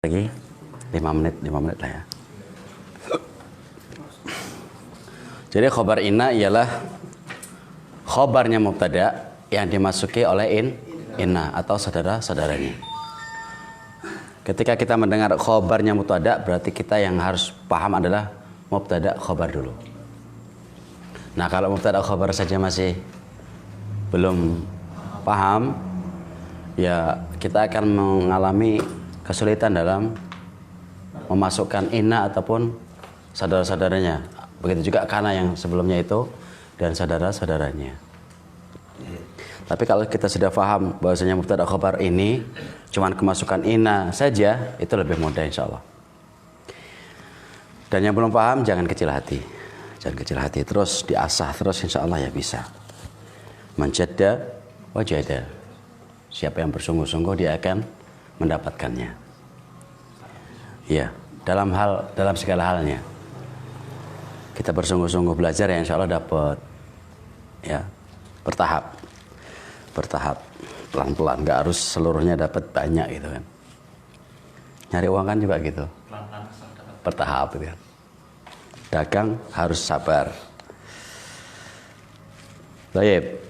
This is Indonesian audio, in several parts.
Lagi 5 menit lah ya. Jadi khobar inna ialah khobarnya mubtada yang dimasuki oleh inna atau saudara-saudaranya. Ketika kita mendengar khobarnya mubtada, berarti kita yang harus paham adalah mubtada khobar dulu. Nah, kalau mubtada khobar saja masih belum paham, ya kita akan mengalami kesulitan dalam memasukkan inna ataupun saudara-saudaranya. Begitu juga kana yang sebelumnya itu dan saudara-saudaranya. Tapi kalau kita sudah paham bahwasanya mubtada khobar ini cuman kemasukan inna saja, itu lebih mudah insya Allah. Dan yang belum paham jangan kecil hati. Jangan kecil hati, terus diasah terus insya Allah ya bisa. Manjadda wajada. Siapa yang bersungguh-sungguh dia akan mendapatkannya. Ya, dalam segala halnya. Kita bersungguh-sungguh belajar ya insya Allah dapat. Ya, bertahap. Pelan-pelan, nggak harus seluruhnya dapat banyak gitu kan. Nyari uang kan juga gitu. Bertahap gitu kan. Dagang harus sabar. Baik.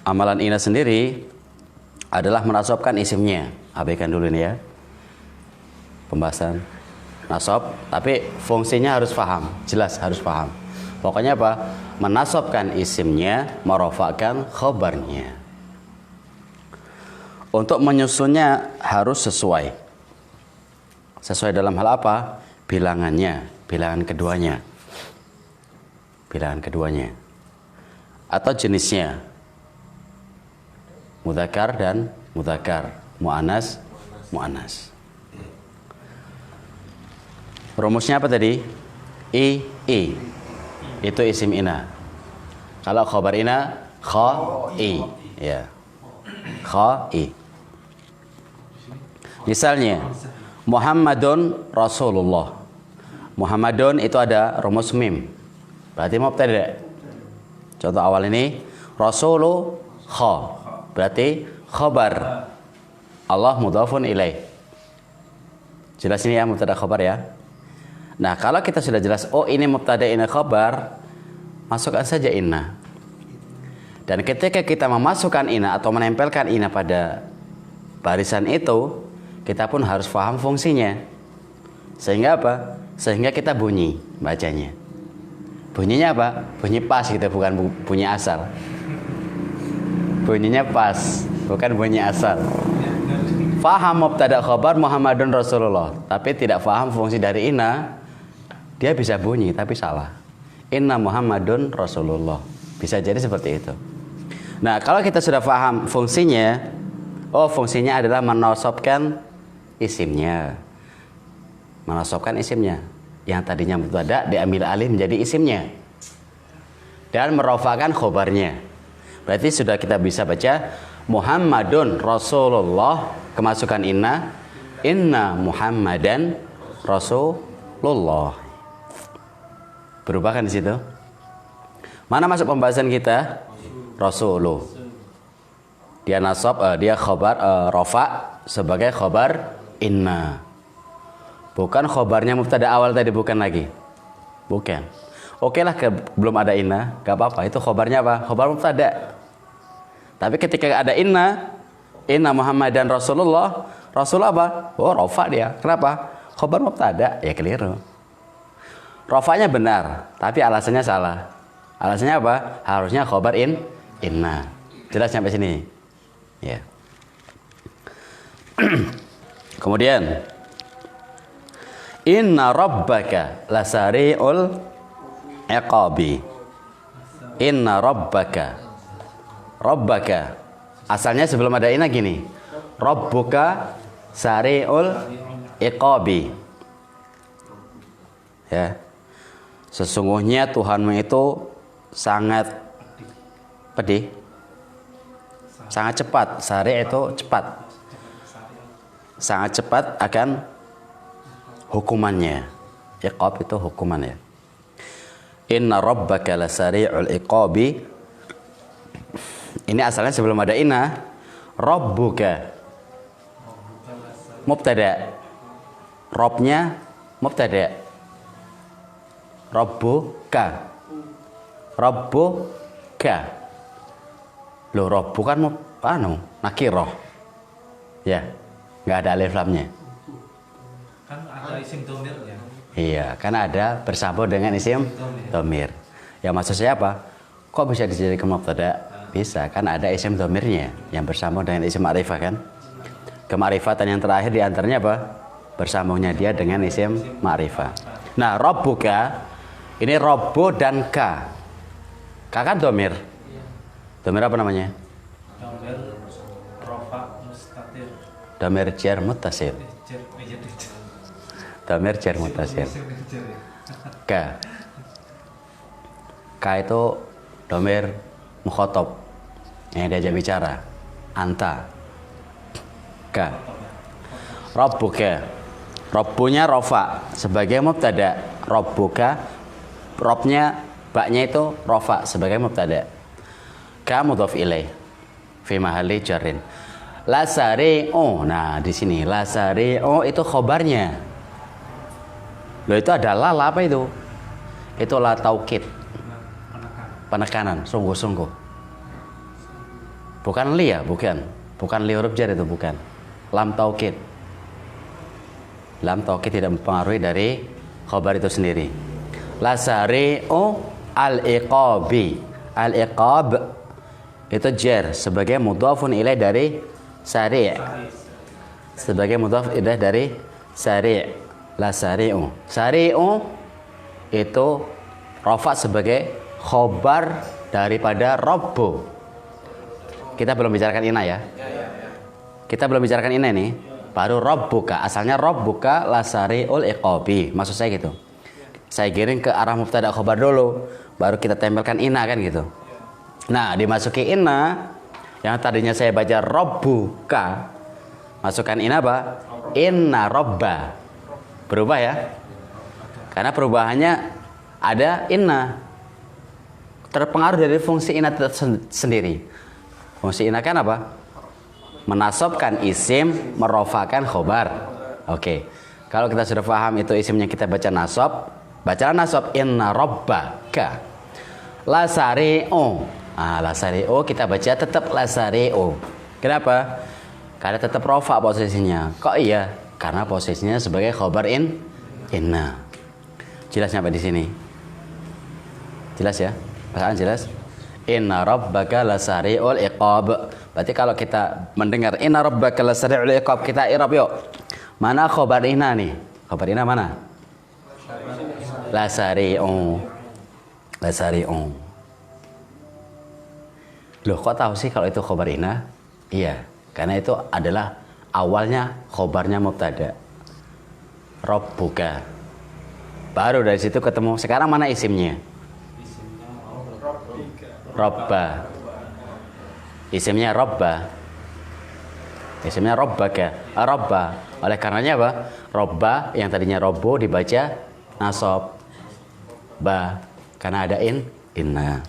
Amalan ina sendiri adalah menasabkan isimnya. Abaikan dulu ini ya. Pembahasan nasab, tapi fungsinya harus paham, jelas harus paham. Pokoknya apa? Menasabkan isimnya, merofakkan khobarnya. Untuk menyusunnya harus sesuai. Sesuai dalam hal apa? Bilangannya, bilangan keduanya. Atau jenisnya. Mudzakkar dan mudzakkar, muannas, muannas. Rumusnya apa tadi? I. Itu isim ina. Kalau khobar ina, kho-i. Ya. Kho-i. Misalnya, Muhammadun Rasulullah. Muhammadun itu ada rumus mim. Berarti mubtada. Contoh awal ini, Rasulu kho. Berarti khobar. Allah mudhafun ilaih. Jelas ini ya mubtada khobar ya. Nah, kalau kita sudah jelas, oh ini mubtada ini khobar, masukkan saja inna. Dan ketika kita memasukkan inna atau menempelkan inna pada barisan itu, kita pun harus paham fungsinya. Sehingga apa? Sehingga kita bunyi bacanya. Bunyinya apa? Bunyi pas gitu, bukan bunyi asal. Bunyinya pas, bukan bunyi asal. Faham mubtada khobar Muhammadun Rasulullah, tapi tidak paham fungsi dari inna, dia bisa bunyi tapi salah. Inna Muhammadun Rasulullah. Bisa jadi seperti itu. Nah, kalau kita sudah paham fungsinya, oh fungsinya adalah menasabkan isimnya. Menasabkan isimnya. Yang tadinya mubtada diambil alih menjadi isimnya. Dan merofakkan khobarnya. Berarti sudah kita bisa baca Muhammadun Rasulullah, kemasukan inna, inna Muhammadan Rasulullah. Berubah kan di situ? Mana masuk pembahasan kita? Rasulu. Dia nasab, dia khobar rofa sebagai khobar inna. Bukan khobarnya mubtada awal tadi, bukan lagi. Bukan. Oke lah, belum ada inna, gak apa-apa. Itu khobarnya apa? Khobar mubtada. Tapi ketika ada inna Muhammadan Rasulullah, Rasul apa? Oh, rofa dia. Kenapa? Khobar mubtada. Ya keliru. Rofanya benar, tapi alasannya salah. Alasannya apa? Harusnya khobar inna. Jelas sampai sini. Ya. Kemudian, inna rabbaka lasari'ul iqabi. Inna rabbaka. Rabbaka. Asalnya sebelum ada inna gini. Rabbuka sari'ul iqabi. Ya. Sesungguhnya Tuhanmu itu sangat pedih. Sangat cepat. Sari itu cepat. Sangat cepat akan hukumannya. Iqab itu hukuman ya. Inna rabbaka lasari'ul iqabi. Ini asalnya sebelum ada inna. Rabbuka mubtada. Robnya mubtada. Rabbuka. Rabbuka. Loh, rabbu kan nakirah. Ya, nggak ada alif lamnya. Kan ada isim domirnya. Iya, karena ada bersambung dengan isim domir. Ya maksud saya apa? Kok bisa dijadikan mubtada? Bisa, kan ada isim domirnya yang bersambung dengan isim ma'rifah kan? Kemarifatan yang terakhir diantaranya apa? Bersambungnya dia dengan isim ma'rifah. Nah, rabbuka ini robbo dan ka. Ka kan domir. Domir apa namanya? Domir rofa mustatir. Domir jar muttasil. Domir jar muttasil. Ka. Ka itu domir mukhotob yang diajak bicara. Anta. Ka. Rabbuka. Rabbunya rofa sebagai mubtada. Rabbuka. Robnya baknya itu rofa sebagai mubtada. Ka mudhaf ilaih fi mahalli jarrin. Lasari'u. Nah, di sini lasari'u itu khobarnya. Loh, itu ada la apa itu? Itu la taukid. Penekanan, sungguh-sungguh. Bukan li ya, bukan. Bukan li huruf jar itu, bukan. Lam taukid. Lam taukid tidak mempengaruhi dari khobar itu sendiri. Lasari'u al-iqabi. Al-iqab itu jar sebagai mudhafun ilaih dari sari'. Sebagai mudhaf ilaih dari sari'. Lasari'u. Sari'u itu rafa sebagai khobar daripada robbo. Kita belum bicarakan ina ya. Kita belum bicarakan ina nih. Baru rabbuka. Asalnya rabbuka lasari'ul iqabi. Maksud saya gitu. Saya giring ke arah mubtada khobar dulu, baru kita tempelkan ina kan gitu. Nah, dimasuki ina yang tadinya saya baca rabbuka, masukkan ina apa? Inna robba. Berubah ya? Karena perubahannya ada inna. Terpengaruh dari fungsi ina sendiri. Fungsi ina kan apa? Menasobkan isim, merofakan khobar. Oke. Kalau kita sudah paham itu isimnya kita baca nasob, bacalah nasob inna robbaka. Lasari'u. Lasari'u kita baca tetap lasari'u. Kenapa? Karena tetap rofa posisinya. Kok iya? Karena posisinya sebagai khobar inna. Jelas sampai di sini? Jelas ya? Perasaan jelas? Inna rabbaka lasari'ul iqab. Berarti kalau kita mendengar inna rabbaka lasari'ul iqab, kita i'rab yuk. Mana khobar inna nih? Khobar inna mana? Lasari'u. Lasari'u. Loh, kok tahu sih kalau itu khobar inna? Iya, karena itu adalah awalnya khobarnya mubtada. Rabbuka. Baru dari situ ketemu. Sekarang mana isimnya? Robba. Isimnya robba. Isimnya robbaka. Robba. Oleh karenanya apa? Robba yang tadinya robbo dibaca nasob. Ba. Karena ada inna.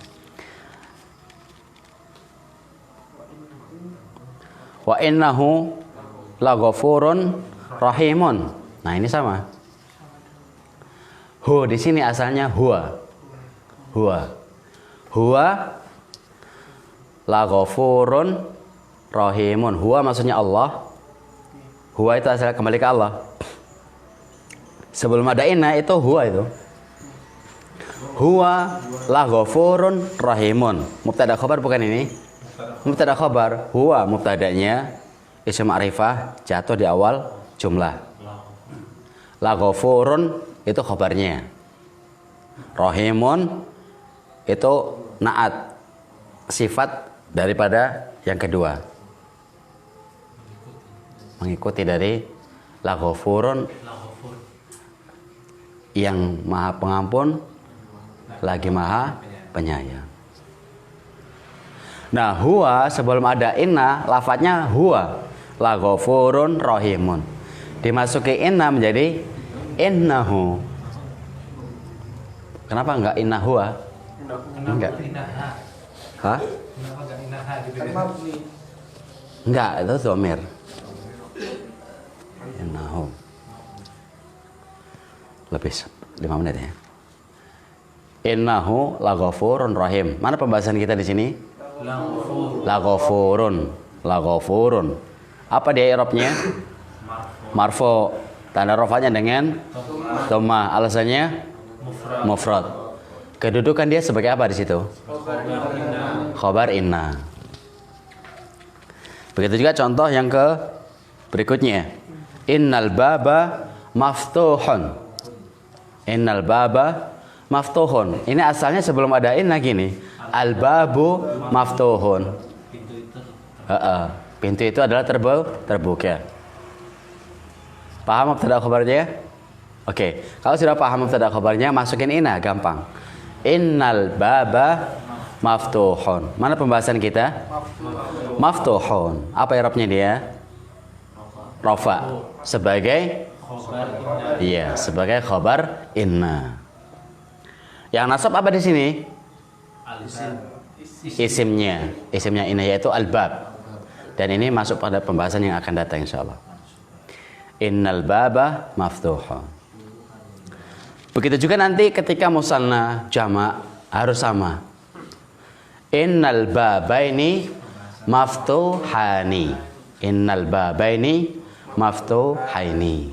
Wa innahu laghafurun rahimun. Nah, ini sama. Hu di sini asalnya huwa. Huwa. Huwa laghafurun rahimun. Huwa maksudnya Allah. Huwa itu asal kembali ke Allah. Sebelum ada inna itu huwa itu. Huwa laghafurun rahimun. Mubtada khabar bukan ini? Mubtada khabar. Huwa mubtadanya isim ma'rifah jatuh di awal jumlah. Laghafurun itu khabarnya. Rahimun itu naat sifat daripada yang kedua. Mengikuti dari laghafurun yang maha pengampun lagi maha penyayang. Nah, huwa sebelum ada inna lafadznya huwa laghafurun rahimun. Dimasuki inna menjadi innahu. Kenapa enggak inna huwa? Enggak. Hah? Kenapa enggak inaha gitu? Enggak, itu dhamir. innahu. Lebih 5 menit ya. Innahu laghafurun rahim. Mana pembahasan kita di sini? Laghafurun. Laghafurun. Apa dia i'rabnya? Marfu. Tanda rafanya dengan dhamma. Alasannya mufrad. Kedudukan dia sebagai apa di situ? Khabar inna. Begitu juga contoh yang ke berikutnya. Innal baba maftuhun. Innal baba maftuhun. Ini asalnya sebelum ada inna gini. Al babu maftuhun. Pintu itu adalah terbuka. Paham mubtada khabarnya? Oke. Kalau sudah paham mubtada khabarnya, masukin inna, gampang. Innal baba maftuhun. Mana pembahasan kita? Maftuhun. Apa i'rabnya dia? Rafa. Sebagai sebagai khabar inna. Yang nasab apa di sini? Isimnya. Isimnya inna yaitu al-bab. Dan ini masuk pada pembahasan yang akan datang insyaallah. Innal baba maftuhun. Begitu juga nanti ketika musanna jamak harus sama. Innal babaini maftuhani. Innal babaini maftuhaini.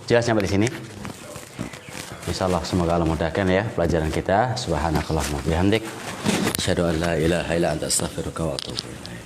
Jelas sampai di sini? Insyaallah semoga Allah mudahkan ya pelajaran kita. Subhanakallahumma bihamdik, asyhadu an la ilaha illa anta astaghfiruka wa atubu ilaik.